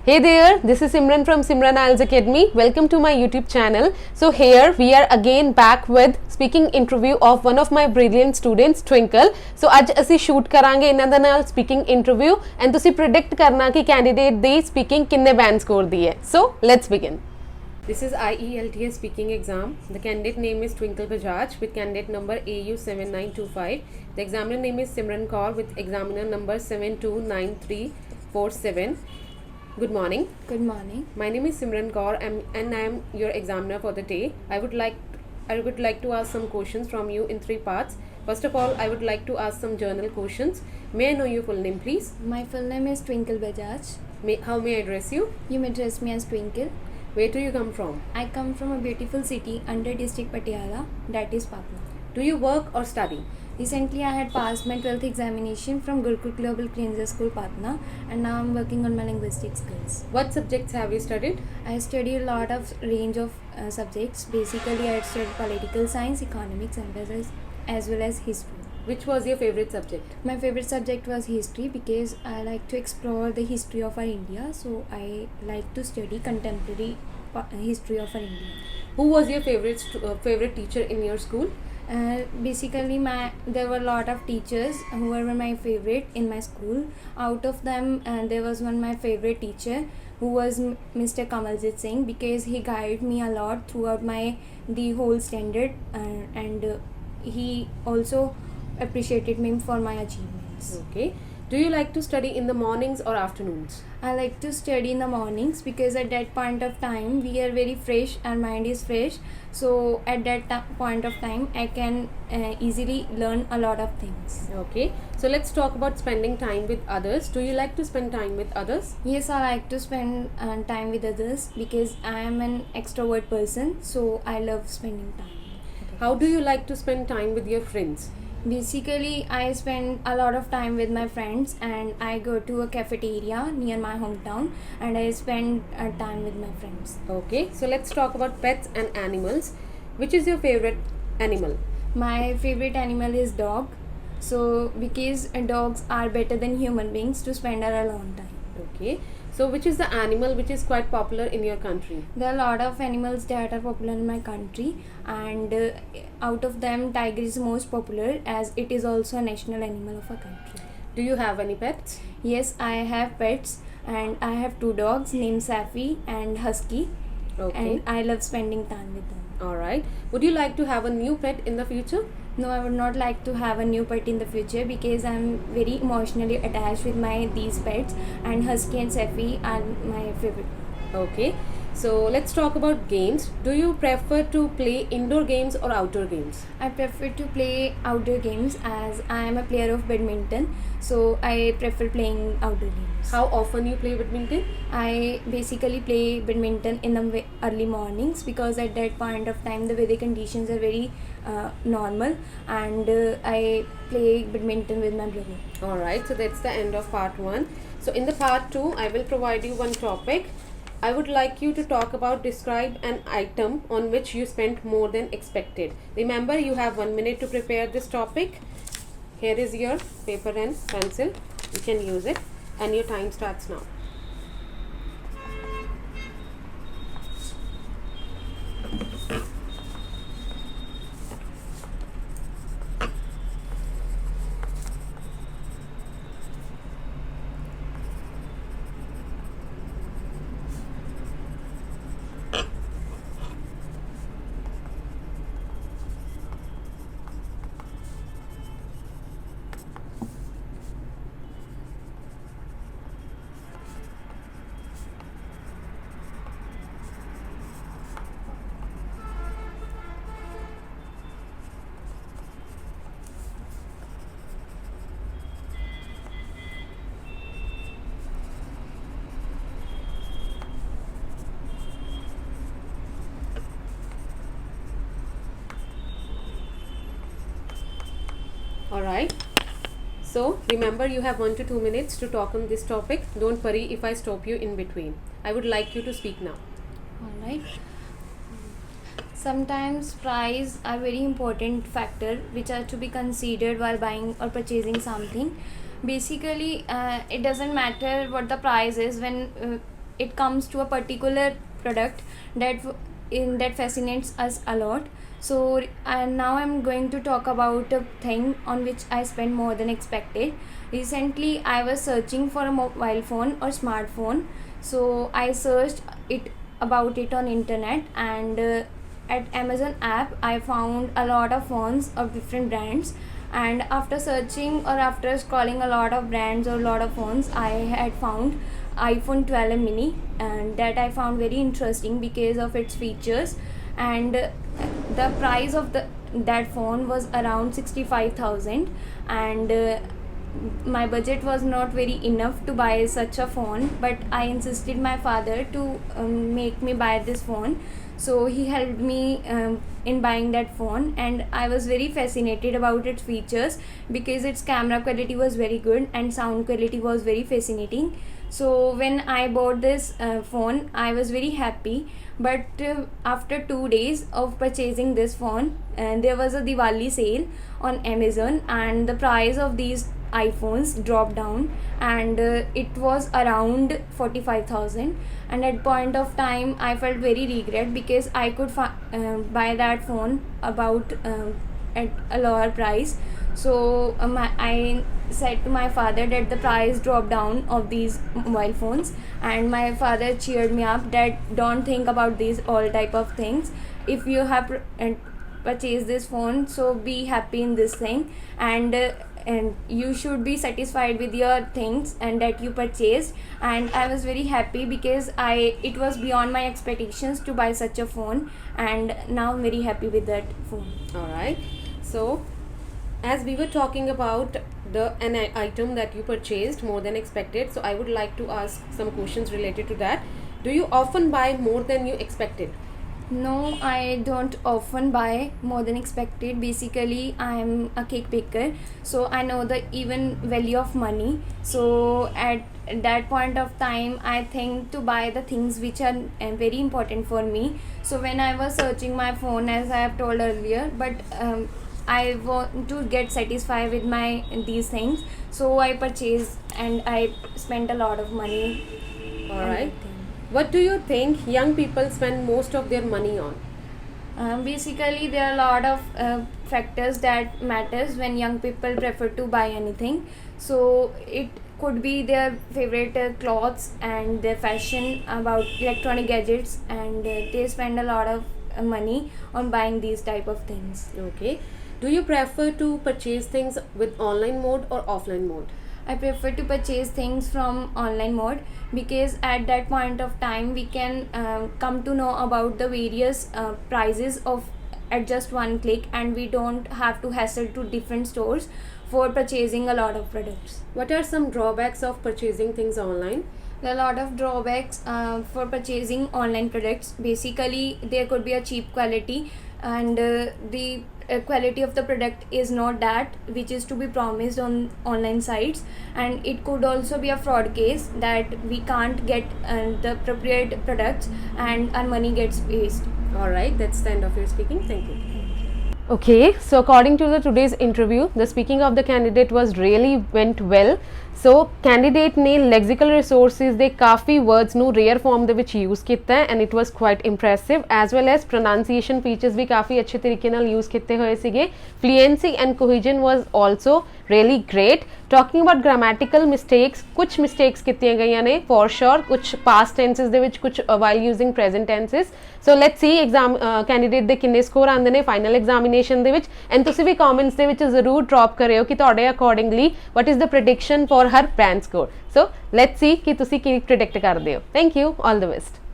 Hey there, this is Simran from Simran IELTS Academy. Welcome to my YouTube channel. So here we are again back with speaking interview of one of my brilliant students, Twinkle. So आज ਅਸੀਂ shoot ਕਰਾਂਗੇ ਇਹਨਾਂ ਦੇ ਨਾਲ speaking interview and ਤੁਸੀਂ predict ਕਰਨਾ ਕਿ candidate ਦੀ speaking ਕਿੰਨੇ band score ਦੀ ਹੈ. So let's begin. This is IELTS speaking exam. The candidate name is Twinkle Bajaj with candidate number AU7925. The examiner name is Simran Kaur with examiner number 729347. Good morning. Good morning. My name is Simran Kaur and I am your examiner for the day. I would like to ask some questions from you in 3 parts. First of all, I would like to ask some journal questions. May I know your full name, please? My full name is Twinkle Bajaj. How may I address you? You may address me as Twinkle. Where do you come from? I come from a beautiful city under district Patiala, that is Patna. Do you work or study? Recently, I had passed my 12th examination from Gurukul Global Cleanser School, Patna, and now I'm working on my linguistic skills. What subjects have you studied? I studied a lot of range of subjects. Basically, I studied political science, economics, and as well as history. Which was your favorite subject? My favorite subject was history because I like to explore the history of our India. So I like to study contemporary history of our India. Who was your favorite teacher in your school? Basically, there were a lot of teachers who were my favorite in my school. Out of them, there was my favorite teacher who was Mr. Kamaljeet Singh, because he guided me a lot throughout the whole standard, and he also appreciated me for my achievements. Okay. Do you like to study in the mornings or afternoons? I like to study in the mornings because at that point of time we are very fresh, our mind is fresh. So at that point of time I can easily learn a lot of things. Okay. So let's talk about spending time with others. Do you like to spend time with others? Yes, I like to spend time with others because I am an extrovert person. So I love spending time. How do you like to spend time with your friends? Basically, I spend a lot of time with my friends, and I go to a cafeteria near my hometown and I spend time with my friends. Okay, so let's talk about pets and animals. Which is your favorite animal? My favorite animal is dog. So because dogs are better than human beings to spend a long time. Okay. So which is the animal which is quite popular in your country? There are a lot of animals that are popular in my country, and out of them tiger is most popular as it is also a national animal of our country. Do you have any pets? Yes, I have pets, and I have 2 dogs named Safi and Husky. Okay. And I love spending time with them. Alright. Would you like to have a new pet in the future? No, I would not like to have a new pet in the future because I'm very emotionally attached with these pets, and Husky and Safi are my favorite. Okay. So let's talk about games. Do you prefer to play indoor games or outdoor games? I prefer to play outdoor games as I am a player of badminton, so I prefer playing outdoor games. How often you play badminton? I basically play badminton in the early mornings because at that point of time the weather conditions are very normal, and I play badminton with my brother. Alright, so that's the end of part 1. So in the part 2, I will provide you one topic. I would like you to talk about describe an item on which you spent more than expected. Remember, you have 1 minute to prepare this topic. Here is your paper and pencil. You can use it, and your time starts now. Alright. So remember, you have 1 to 2 minutes to talk on this topic. Don't worry if I stop you in between. I would like you to speak now. Alright. Sometimes price are very important factor which are to be considered while buying or purchasing something. Basically, it doesn't matter what the price is when it comes to a particular product that fascinates us a lot. So and now I'm going to talk about a thing on which I spend more than expected. Recently I was searching for a mobile phone or smartphone, so I searched about it on internet, and at Amazon app I found a lot of phones of different brands. And after searching or after scrolling a lot of brands or a lot of phones, I had found iPhone 12 mini, and that I found very interesting because of its features. And the price of that phone was around 65,000, and my budget was not very enough to buy such a phone, but I insisted my father to make me buy this phone. So he helped me in buying that phone, and I was very fascinated about its features because its camera quality was very good and sound quality was very fascinating. So when I bought this phone, I was very happy. But after 2 days of purchasing this phone, there was a Diwali sale on Amazon, and the price of these iPhones dropped down, and it was around 45,000. And at point of time I felt very regret because I could buy that phone about at a lower price. So I said to my father that the price dropped down of these mobile phones, and my father cheered me up that don't think about these all type of things. If you have purchased this phone, so be happy in this thing, and you should be satisfied with your things and that you purchased. And I was very happy because it was beyond my expectations to buy such a phone, and now I'm very happy with that phone. All right. So as we were talking about an item that you purchased more than expected, so I would like to ask some questions related to that. Do you often buy more than you expected? No, I don't often buy more than expected. Basically I'm a cake baker, so I know the even value of money. So at that point of time I think to buy the things which are very important for me. So when I was searching my phone, as I have told earlier, but I want to get satisfied with these things, so I purchased and I spent a lot of money. All right. What do you think young people spend most of their money on? Basically there are a lot of factors that matters when young people prefer to buy anything. So it could be their favorite clothes and their fashion about electronic gadgets, and they spend a lot of money on buying these type of things. Okay. Do you prefer to purchase things with online mode or offline mode? I prefer to purchase things from online mode because at that point of time we can come to know about the various prices of at just one click, and we don't have to hassle to different stores for purchasing a lot of products. What are some drawbacks of purchasing things online? There are a lot of drawbacks for purchasing online products. Basically there could be a cheap quality, and the quality of the product is not that which is to be promised on online sites, and it could also be a fraud case that we can't get the appropriate products and our money gets waste. All right, that's the end of your speaking. Thank you. Okay, so according to today's interview, the speaking of the candidate was really went well. So candidate ने lexical resources ਦੇ काफ़ी words ਨੂੰ rare form ਦੇ ਵਿੱਚ use ਕੀਤਾ ਹੈ, and it was quite impressive, as well as pronunciation features भी काफ़ी अच्छे तरीके ਨਾਲ use ਕੀਤੇ ਹੋਏ ਸੀਗੇ. Fluency and cohesion was also really great. Talking about grammatical mistakes, कुछ mistakes ਕੀਤੀਆਂ ਗਈਆਂ ਨੇ for sure, कुछ past tenses ਦੇ ਵਿੱਚ, कुछ while using present tenses. So let's see exam candidate ਦੇ ਕਿੰਨੇ score ਆਉਂਦੇ ਨੇ final examination ਦੇ ਵਿੱਚ, and ਤੁਸੀਂ ਵੀ comments ਦੇ ਵਿੱਚ ਜ਼ਰੂਰ drop ਕਰਿਓ ਕਿ ਤੁਹਾਡੇ accordingly what is the prediction for her band score. So let's see ਕਿ ਤੁਸੀਂ ਕੀ predict ਕਰਦੇ ਹੋ. Thank you, all the best.